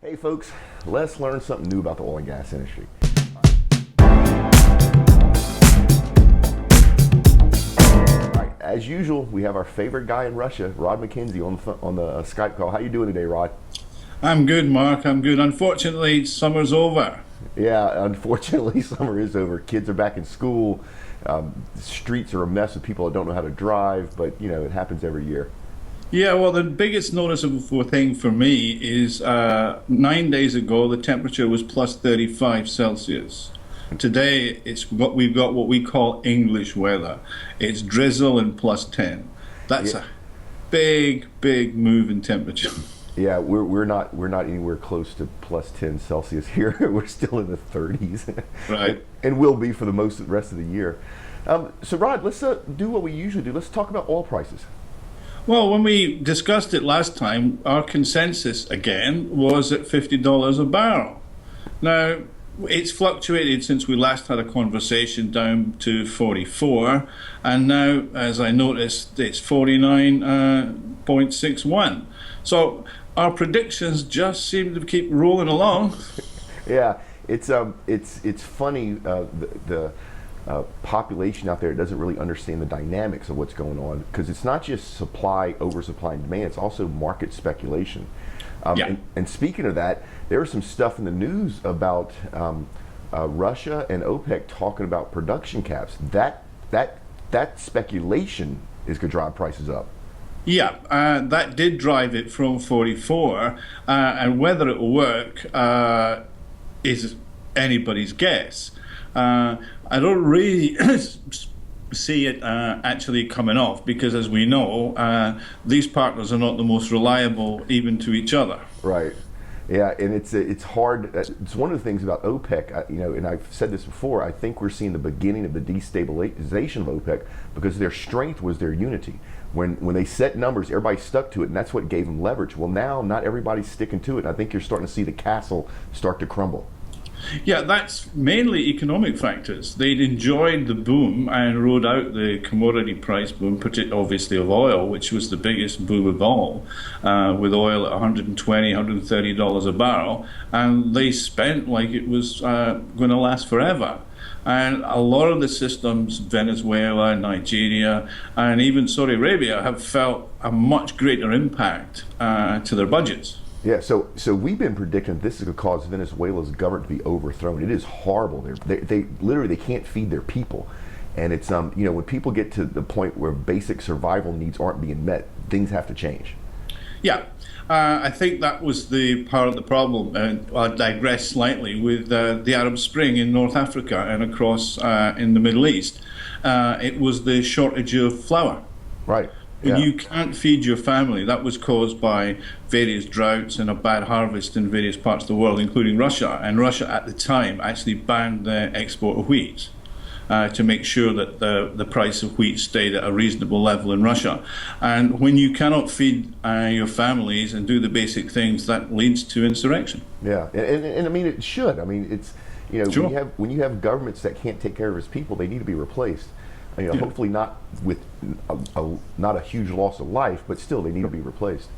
Hey folks, let's learn something new about the oil and gas industry. All right, as usual, we have our favorite guy in Russia, Rod McKenzie, on the Skype call. How you doing today, Rod? I'm good, Mark. I'm good. Unfortunately, summer's over. Yeah, unfortunately, summer is over. Kids are back in school. Streets are a mess with people that don't know how to drive, but you know it happens every year. Yeah, well, the biggest noticeable thing for me is 9 days ago the temperature was plus 35 Celsius. Today we've got what we call English weather. It's drizzle and plus 10. That's Yeah, a big, big move in temperature. yeah, we're not anywhere close to plus 10 Celsius here. We're still in the 30s, and, Right. and will be for the rest of the year. So, Rod, let's do what we usually do. Let's talk about oil prices. Well, when we discussed it last time, our consensus again was at $50 a barrel. Now, it's fluctuated since we last had a conversation down to 44, and now, as I noticed, it's 49.61. So our predictions just seem to keep rolling along. Yeah, it's funny. The population out there doesn't really understand the dynamics of what's going on because it's not just supply, oversupply, and demand. It's also market speculation. Yeah. And speaking of that, there was some stuff in the news about Russia and OPEC talking about production caps. That speculation is going to drive prices up. Yeah, that did drive it from 44, and whether it will work is anybody's guess. I don't really see it actually coming off because, as we know, these partners are not the most reliable even to each other. Right. Yeah, and it's hard. It's one of the things about OPEC, and I've said this before. I think we're seeing the beginning of the destabilization of OPEC because their strength was their unity. When they set numbers, everybody stuck to it, and that's what gave them leverage. Well, now not everybody's sticking to it. And I think you're starting to see the castle start to crumble. Yeah, that's mainly economic factors. They'd enjoyed the boom and rode out the commodity price boom, particularly obviously of oil, which was the biggest boom of all, with oil at $120, $130 a barrel, and they spent like it was going to last forever. And a lot of the systems, Venezuela, Nigeria, and even Saudi Arabia, have felt a much greater impact to their budgets. Yeah, so we've been predicting this is going to cause Venezuela's government to be overthrown. It is horrible. They literally they can't feed their people, and it's when people get to the point where basic survival needs aren't being met, things have to change. Yeah, I think that was the part of the problem. And I digress slightly with the Arab Spring in North Africa and across in the Middle East. It was the shortage of flour. Right. When Yeah. you can't feed your family, that was caused by various droughts and a bad harvest in various parts of the world, including Russia. And Russia at the time actually banned the export of wheat to make sure that the price of wheat stayed at a reasonable level in Russia. And when you cannot feed your families and do the basic things, that leads to insurrection. Yeah, and I mean it should. I mean it's Sure. when you have governments that can't take care of its people, they need to be replaced. Yeah. Hopefully not with not a huge loss of life, but still they need to be replaced.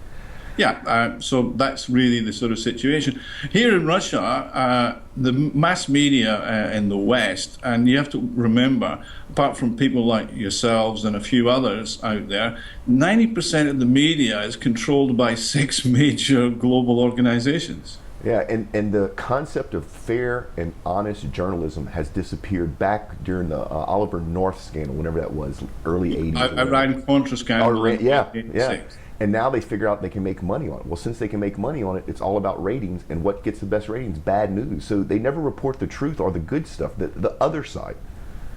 Yeah, so that's really the sort of situation. Here in Russia, the mass media in the West, and you have to remember, apart from people like yourselves and a few others out there, 90% of the media is controlled by six major global organizations. Yeah, and the concept of fair and honest journalism has disappeared back during the Oliver North scandal, whenever that was, early 80s. Or whatever. Iran-Contra scandal in Yeah, yeah. 1986. And now they figure out they can make money on it. Well, since they can make money on it, it's all about ratings, and what gets the best ratings? Bad news. So they never report the truth or the good stuff, the other side.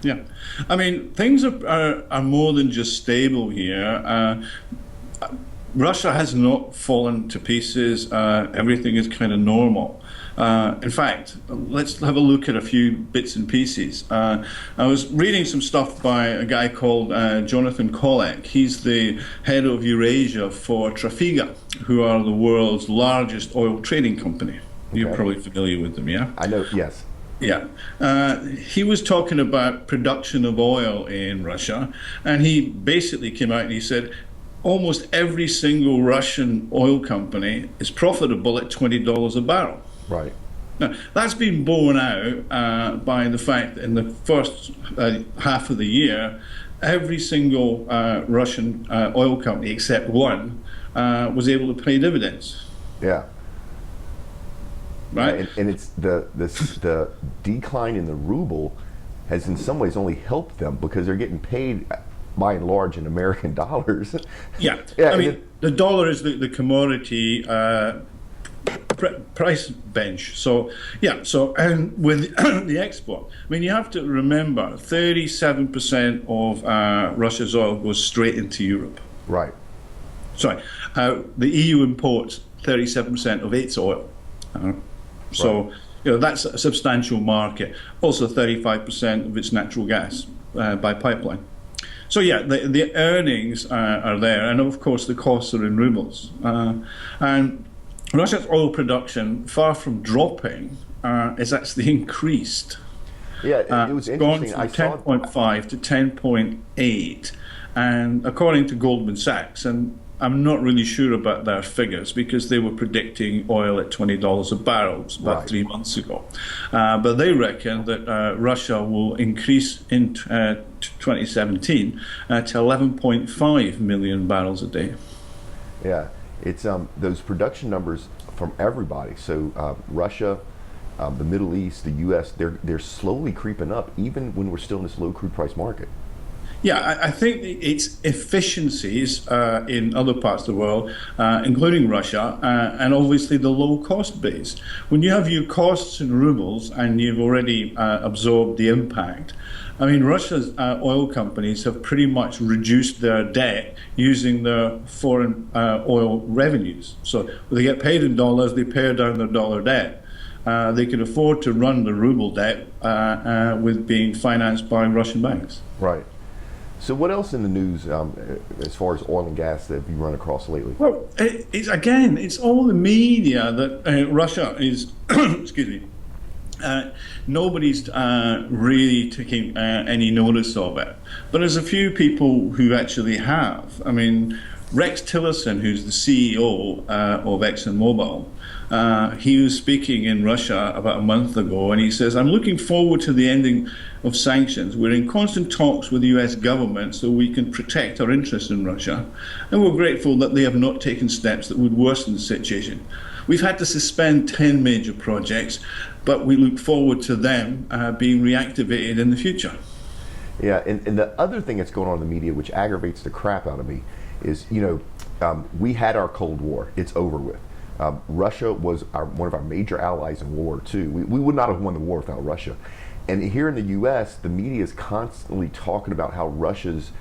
Yeah, I mean, things are more than just stable here. Russia has not fallen to pieces. Everything is kind of normal. In fact, let's have a look at a few bits and pieces. I was reading some stuff by a guy called Jonathan Kolek. He's the head of Eurasia for Trafigura, who are the world's largest oil trading company. You're Okay. probably familiar with them, yeah? I know, yes. Yeah. He was talking about production of oil in Russia, and he basically came out and he said, almost every single Russian oil company is profitable at $20 a barrel. Right. Now, that's been borne out by the fact that in the first half of the year, every single Russian oil company except one was able to pay dividends. Yeah. Right? And it's the decline in the ruble has in some ways only helped them because they're getting paid by and large in American dollars. Yeah. Yeah, I mean, the dollar is the commodity price bench. So, yeah, so and with the export, I mean, you have to remember 37% of Russia's oil goes straight into Europe. Right. Sorry, the EU imports 37% of its oil. So, Right. you know, that's a substantial market. Also 35% of its natural gas by pipeline. So yeah, the earnings are there, and of course the costs are in rubles. And Russia's oil production, far from dropping, is actually increased. Yeah, it was Gone interesting. from 10.5 to 10.8, and according to Goldman Sachs, and I'm not really sure about their figures because they were predicting oil at $20 a barrel about Right. 3 months ago. But they reckon that Russia will increase in 2017 to 11.5 million barrels a day. Yeah, it's those production numbers from everybody. So Russia, the Middle East, the U.S. They're slowly creeping up, even when we're still in this low crude price market. Yeah, I think it's efficiencies in other parts of the world, including Russia, and obviously the low cost base. When you have your costs in rubles and you've already absorbed the impact, I mean, Russia's oil companies have pretty much reduced their debt using their foreign oil revenues. So when they get paid in dollars, they pay down their dollar debt. They can afford to run the ruble debt with being financed by Russian banks. Right. So what else in the news as far as oil and gas that you run across lately? Well, it's all the media that Russia is, excuse me, nobody's really taking any notice of it. But there's a few people who actually have. I mean, Rex Tillerson, who's the CEO of ExxonMobil, he was speaking in Russia about a month ago, and he says, "I'm looking forward to the ending of sanctions. We're in constant talks with the US government so we can protect our interests in Russia, and we're grateful that they have not taken steps that would worsen the situation. We've had to suspend 10 major projects, but we look forward to them being reactivated in the future." Yeah, and the other thing that's going on in the media, which aggravates the crap out of me, is, we had our Cold War. It's over with. Russia was one of our major allies in World War II. We would not have won the war without Russia. And here in the U.S., the media is constantly talking about how Russia's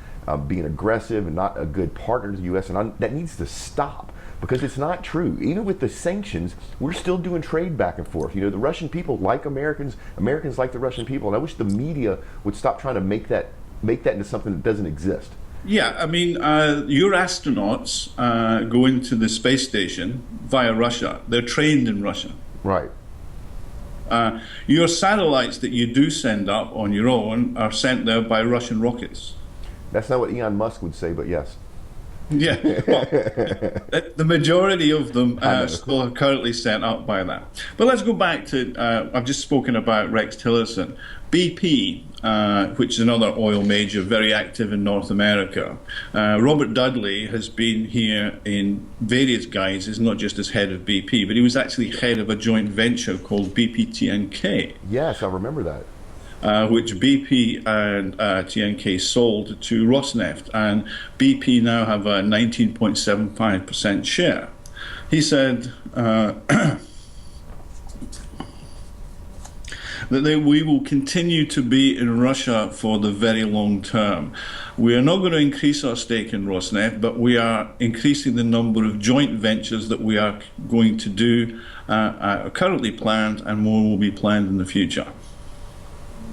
being aggressive and not a good partner to the U.S., and that needs to stop because it's not true. Even with the sanctions, we're still doing trade back and forth. The Russian people like Americans, Americans like the Russian people, and I wish the media would stop trying to make that into something that doesn't exist. Yeah, I mean, your astronauts go into the space station via Russia. They're trained in Russia. Right. Your satellites that you do send up on your own are sent there by Russian rockets. That's not what Elon Musk would say, but yes. Yeah, well, the majority of them still are currently sent up by that. But let's go back to, I've just spoken about Rex Tillerson. BP, which is another oil major, very active in North America. Robert Dudley has been here in various guises, not just as head of BP, but he was actually head of a joint venture called BP-TNK. Yes, I remember that. Which BP and TNK sold to Rosneft, and BP now have a 19.75% share. He said that we will continue to be in Russia for the very long term. We are not going to increase our stake in Rosneft, but we are increasing the number of joint ventures that we are going to do, are currently planned, and more will be planned in the future.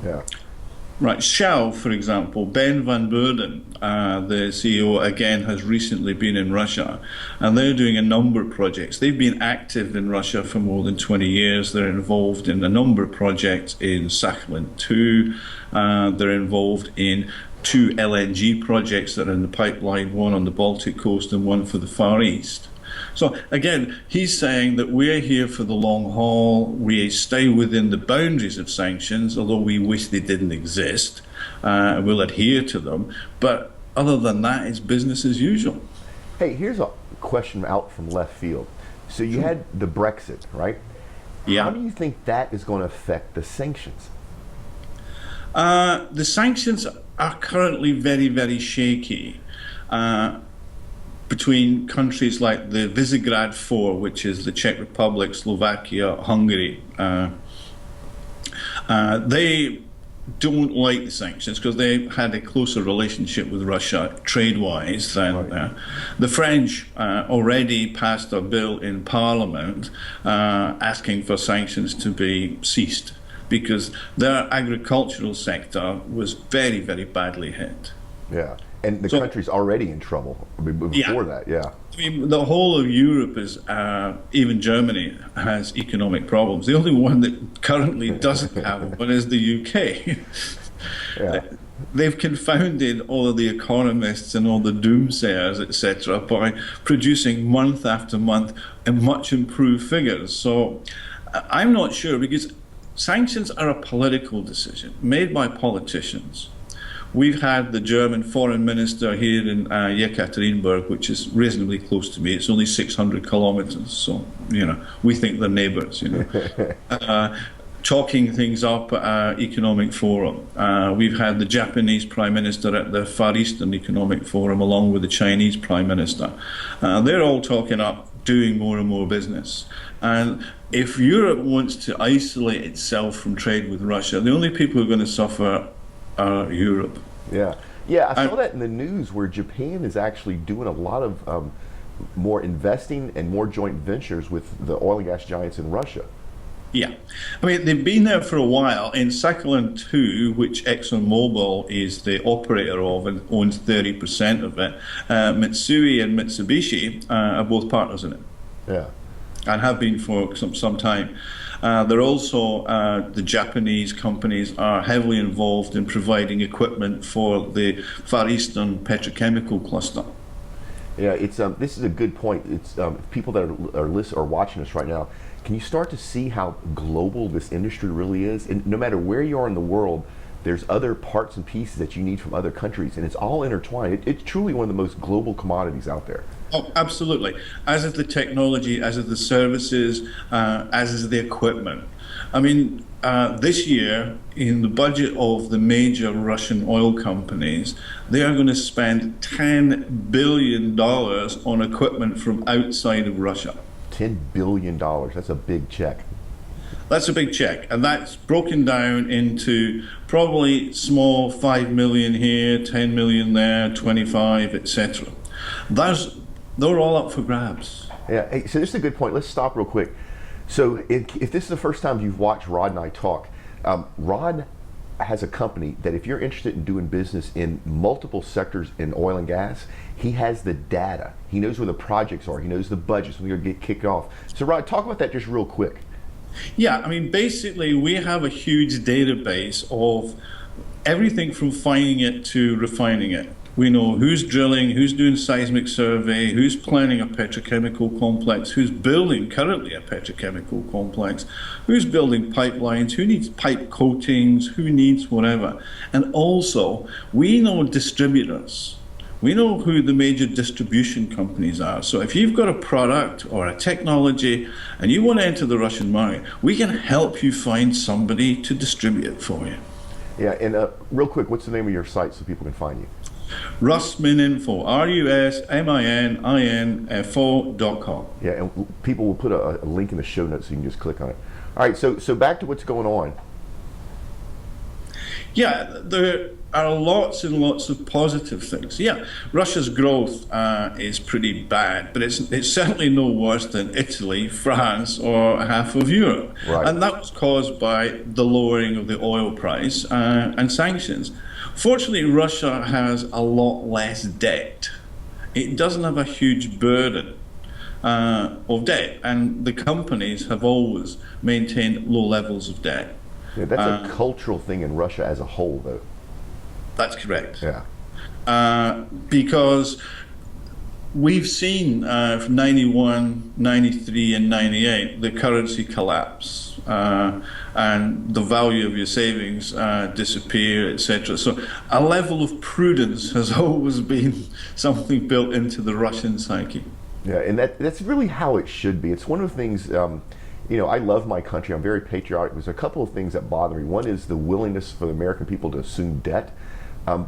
Yeah. Right, Shell, for example, Ben van Beurden, the CEO, again, has recently been in Russia, and they're doing a number of projects. They've been active in Russia for more than 20 years. They're involved in a number of projects in Sakhalin-2. They're involved in two LNG projects that are in the pipeline, one on the Baltic coast and one for the Far East. So again, he's saying that we're here for the long haul. We stay within the boundaries of sanctions, although we wish they didn't exist. We'll adhere to them. But other than that, it's business as usual. Hey, here's a question out from left field. So you had the Brexit, right? Yeah. How do you think that is going to affect the sanctions? The sanctions are currently very, very shaky between countries like the Visegrad Four, which is the Czech Republic, Slovakia, Hungary. They don't like the sanctions because they had a closer relationship with Russia trade-wise than the French already passed a bill in Parliament asking for sanctions to be ceased because their agricultural sector was very, very badly hit. Yeah, and the country's already in trouble before that, yeah. I mean, the whole of Europe is, even Germany has economic problems. The only one that currently doesn't have one is the UK. Yeah. They've confounded all of the economists and all the doomsayers, etc., by producing month after month and much improved figures. So I'm not sure, because sanctions are a political decision made by politicians. We've had the German foreign minister here in Yekaterinburg, which is reasonably close to me. It's only 600 kilometers, so, we think they're neighbors, chalking things up at Economic Forum. We've had the Japanese Prime Minister at the Far Eastern Economic Forum, along with the Chinese Prime Minister. They're all talking up doing more and more business. And if Europe wants to isolate itself from trade with Russia, the only people who are going to suffer are Europe. Yeah, I saw that in the news where Japan is actually doing a lot of more investing and more joint ventures with the oil and gas giants in Russia. Yeah, I mean, they've been there for a while. In Sakhalin 2, which ExxonMobil is the operator of and owns 30% of it, Mitsui and Mitsubishi are both partners in it. Yeah. And have been for some time. They're also, the Japanese companies are heavily involved in providing equipment for the Far Eastern petrochemical cluster. Yeah, it's this is a good point. It's people that are watching us right now. Can you start to see how global this industry really is? And no matter where you are in the world, there's other parts and pieces that you need from other countries, and it's all intertwined. It's truly one of the most global commodities out there. Oh, absolutely. As is the technology, as is the services, as is the equipment. I mean, this year, in the budget of the major Russian oil companies, they are going to spend $10 billion on equipment from outside of Russia. $10 billion, that's a big check. That's a big check, and that's broken down into probably small 5 million here, 10 million there, 25, etc. They're all up for grabs. Yeah, hey, so this is a good point. Let's stop real quick. So if this is the first time you've watched Rod and I talk, Rod has a company that if you're interested in doing business in multiple sectors in oil and gas, he has the data. He knows where the projects are. He knows the budgets when they're going to get kicked off. So Rod, talk about that just real quick. Yeah, I mean, basically we have a huge database of everything from finding it to refining it. We know who's drilling, who's doing seismic survey, who's planning a petrochemical complex, who's building currently a petrochemical complex, who's building pipelines, who needs pipe coatings, who needs whatever. And also, we know distributors. We know who the major distribution companies are. So if you've got a product or a technology and you want to enter the Russian market, we can help you find somebody to distribute it for you. Yeah, and real quick, what's the name of your site so people can find you? RusMinInfo, RusMinInfo.com. Yeah, and people will put a link in the show notes so you can just click on it. All right, so back to what's going on. Yeah, there are lots and lots of positive things. Yeah, Russia's growth is pretty bad, but it's certainly no worse than Italy, France, or half of Europe. Right. And that was caused by the lowering of the oil price and sanctions. Fortunately, Russia has a lot less debt. It doesn't have a huge burden of debt, and the companies have always maintained low levels of debt. Yeah, that's a cultural thing in Russia as a whole, though. That's correct. Yeah. Because we've seen from 91, 93, and 98 the currency collapse and the value of your savings disappear, etc. So a level of prudence has always been something built into the Russian psyche. Yeah, and that's really how it should be. It's one of the things, I love my country. I'm very patriotic. There's a couple of things that bother me. One is the willingness for the American people to assume debt,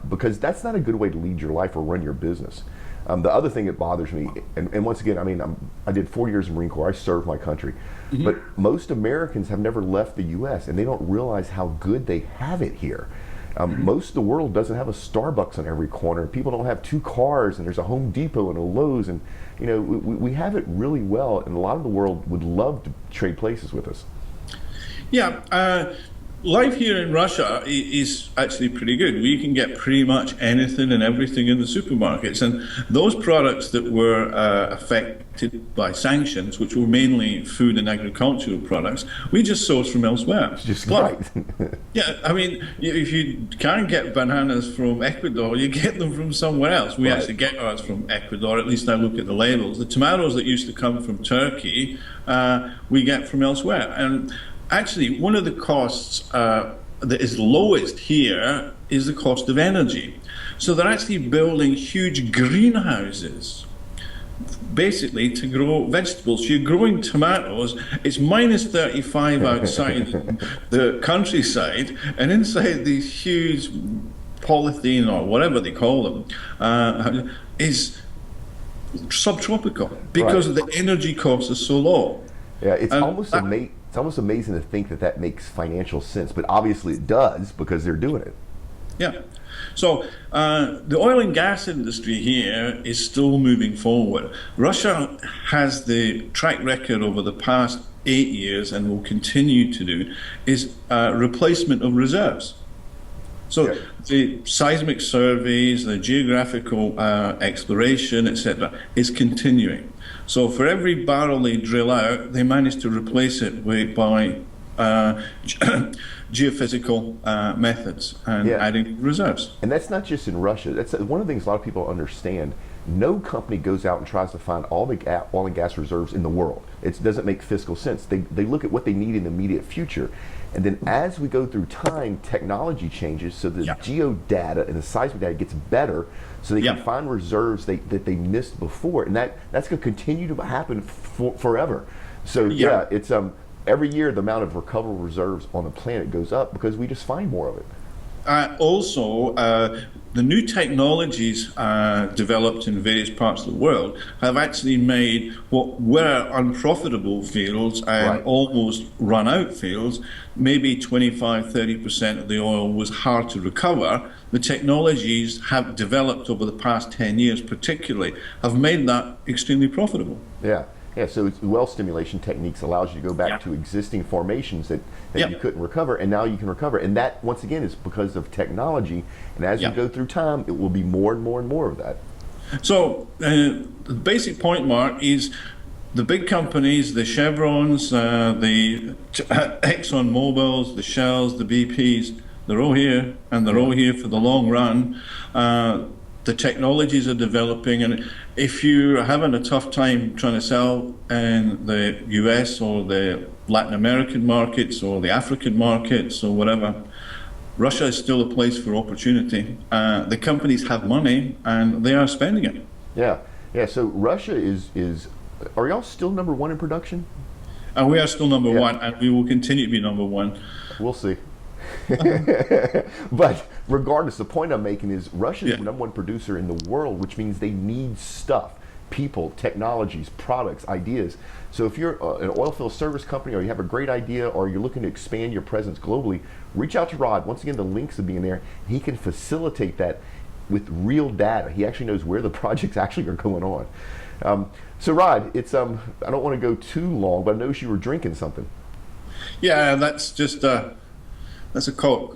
because that's not a good way to lead your life or run your business. The other thing that bothers me, and once again, I did 4 years in the Marine Corps. I served my country. Mm-hmm. But most Americans have never left the U.S., and they don't realize how good they have it here. Most of the world doesn't have a Starbucks on every corner. People don't have 2 cars, and there's a Home Depot and a Lowe's, and we have it really well, and a lot of the world would love to trade places with us. Yeah, life here in Russia is actually pretty good. We can get pretty much anything and everything in the supermarkets, and those products that were affected by sanctions, which were mainly food and agricultural products, we just source from elsewhere. Just right. Yeah, if you can't get bananas from Ecuador, you get them from somewhere else. We actually get ours from Ecuador, at least I look at the labels. The tomatoes that used to come from Turkey, we get from elsewhere. And actually, one of the costs that is lowest here is the cost of energy. So they're actually building huge greenhouses, basically, to grow vegetables. So you're growing tomatoes, it's minus 35 outside the countryside, and inside these huge polythene, or whatever they call them, is subtropical, because the energy costs are so low. Yeah, it's almost amazing. It's almost amazing to think that makes financial sense, but obviously it does, because they're doing it. Yeah. So the oil and gas industry here is still moving forward. Russia has the track record over the past 8 years, and will continue to do, is replacement of reserves. So the seismic surveys, the geographical exploration, etc., is continuing. So for every barrel they drill out, they manage to replace it by geophysical methods and adding reserves. And that's not just in Russia. That's one of the things a lot of people understand. No company goes out and tries to find all the oil and gas reserves in the world. It doesn't make fiscal sense. They look at what they need in the immediate future. And then as we go through time, technology changes, so the geodata and the seismic data gets better, so they can find reserves that they missed before. And that's going to continue to happen forever. So it's every year the amount of recoverable reserves on the planet goes up, because we just find more of it. Also, the new technologies developed in various parts of the world have actually made what were unprofitable fields and almost run out fields, maybe 25-30% of the oil was hard to recover. The technologies have developed over the past 10 years particularly, have made that extremely profitable. Yeah, so it's well stimulation techniques allows you to go back to existing formations that you couldn't recover, and now you can recover. And that, once again, is because of technology. And as you go through time, it will be more and more and more of that. So the basic point, Mark, is the big companies, the Chevrons, the Exxon Mobils, the Shells, the BPs, they're all here, and they're all here for the long run. The technologies are developing, and if you're having a tough time trying to sell in the US or the Latin American markets or the African markets or whatever, Russia is still a place for opportunity. The companies have money and they are spending it. Yeah. So Russia is. Are y'all still number one in production? We are still number one, and we will continue to be number one. We'll see. But regardless, the point I'm making is Russia is the number one producer in the world, which means they need stuff, people, technologies, products, ideas. So if you're an oil field service company, or you have a great idea, or you're looking to expand your presence globally, reach out to Rod. Once again, the links will be in there. He can facilitate that with real data. He actually knows where the projects actually are going on. So Rod, it's I don't want to go too long, but I noticed you were drinking something. Yeah, that's just that's a Coke.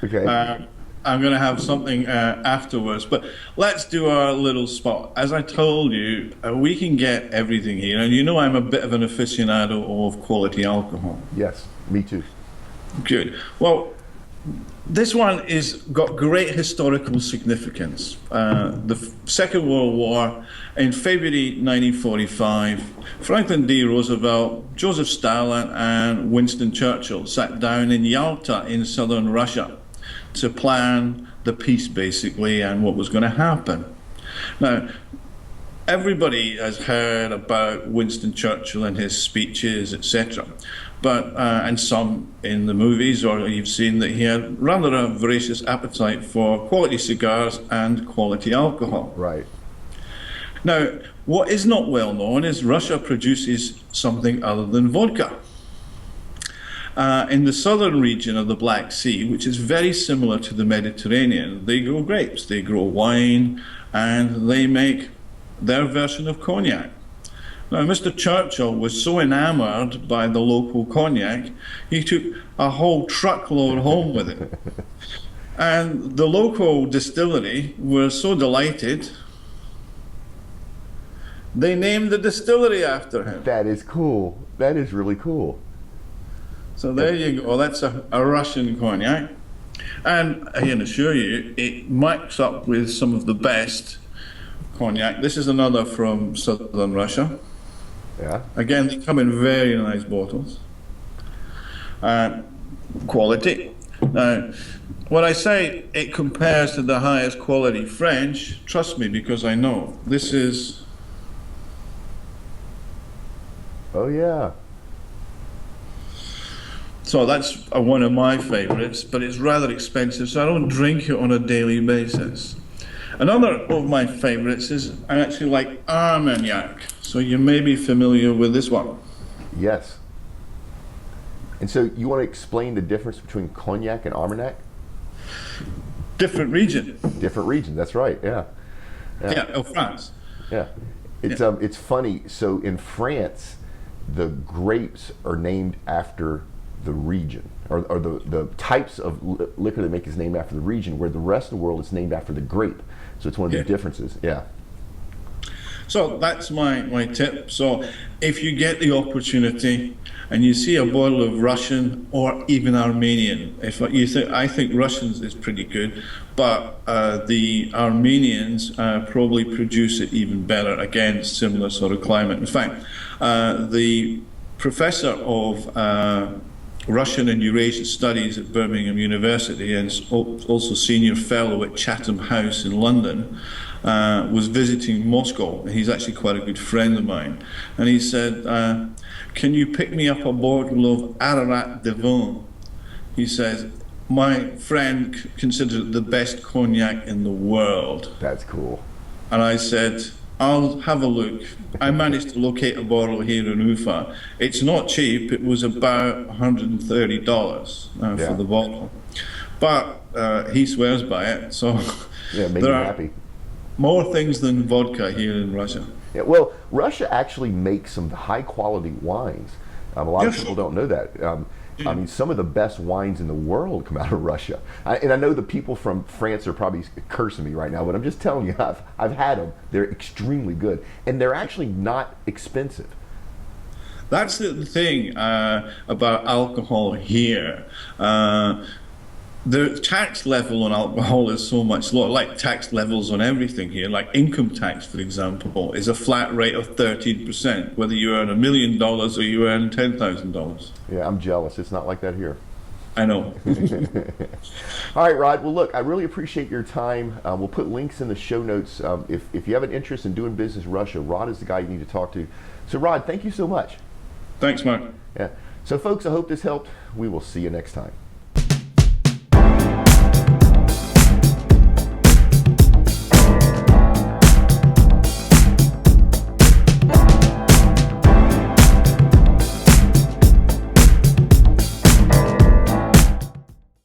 Okay. I'm going to have something afterwards, but let's do our little spot. As I told you, we can get everything here, and you know I'm a bit of an aficionado of quality alcohol. Yes, me too. Good. Well, This one is got great historical significance. The Second World War, in February 1945, Franklin D. Roosevelt, Joseph Stalin, and Winston Churchill sat down in Yalta in southern Russia to plan the peace, basically, and what was going to happen. Now, everybody has heard about Winston Churchill and his speeches, etc. But and some in the movies, or you've seen that he had rather a voracious appetite for quality cigars and quality alcohol. Right. Now, what is not well known is Russia produces something other than vodka. In the southern region of the Black Sea, which is very similar to the Mediterranean, they grow grapes, they grow wine, and they make their version of cognac. Now, Mr. Churchill was so enamored by the local cognac, he took a whole truckload home with him. And the local distillery were so delighted, they named the distillery after him. That is cool. That is really cool. So there you go, that's a Russian cognac. And I can assure you, it mics up with some of the best cognac. This is another from southern Russia. Yeah. Again, they come in very nice bottles. Quality. Now, when I say it compares to the highest quality French, trust me, because I know. This is... Oh, yeah. So that's one of my favorites, but it's rather expensive, so I don't drink it on a daily basis. Another of my favorites is I actually like Armagnac, so you may be familiar with this one. Yes. And so you want to explain the difference between cognac and Armagnac? Different region. Different region, that's right, yeah. Yeah, of France. Yeah. It's funny, so in France, the grapes are named after the region, or the types of liquor they make is named after the region, where the rest of the world is named after the grape. So it's one of the differences, yeah. So that's my tip. So if you get the opportunity and you see a bottle of Russian or even Armenian, if you think, I think Russians is pretty good, but the Armenians probably produce it even better. Again, similar sort of climate. In fact, the professor of Russian and Eurasian Studies at Birmingham University and also senior fellow at Chatham House in London was visiting Moscow. He's actually quite a good friend of mine. And he said, can you pick me up a bottle of Ararat de Vin? He says, my friend considers it the best cognac in the world. That's cool. And I said, I'll have a look. I managed to locate a bottle here in Ufa. It's not cheap. It was about $130 for the bottle. But he swears by it. So yeah, make me happy. More things than vodka here in Russia. Yeah, well, Russia actually makes some high quality wines. A lot of people don't know that. I mean, some of the best wines in the world come out of Russia. And I know the people from France are probably cursing me right now, but I'm just telling you, I've had them. They're extremely good. And they're actually not expensive. That's the thing about alcohol here. The tax level on alcohol is so much lower, like tax levels on everything here. Like income tax, for example, is a flat rate of 13%, whether you earn $1 million or you earn $10,000. Yeah, I'm jealous. It's not like that here. I know. All right, Rod. Well, look, I really appreciate your time. We'll put links in the show notes. If you have an interest in doing business in Russia, Rod is the guy you need to talk to. So, Rod, thank you so much. Thanks, Mark. Yeah. So, folks, I hope this helped. We will see you next time.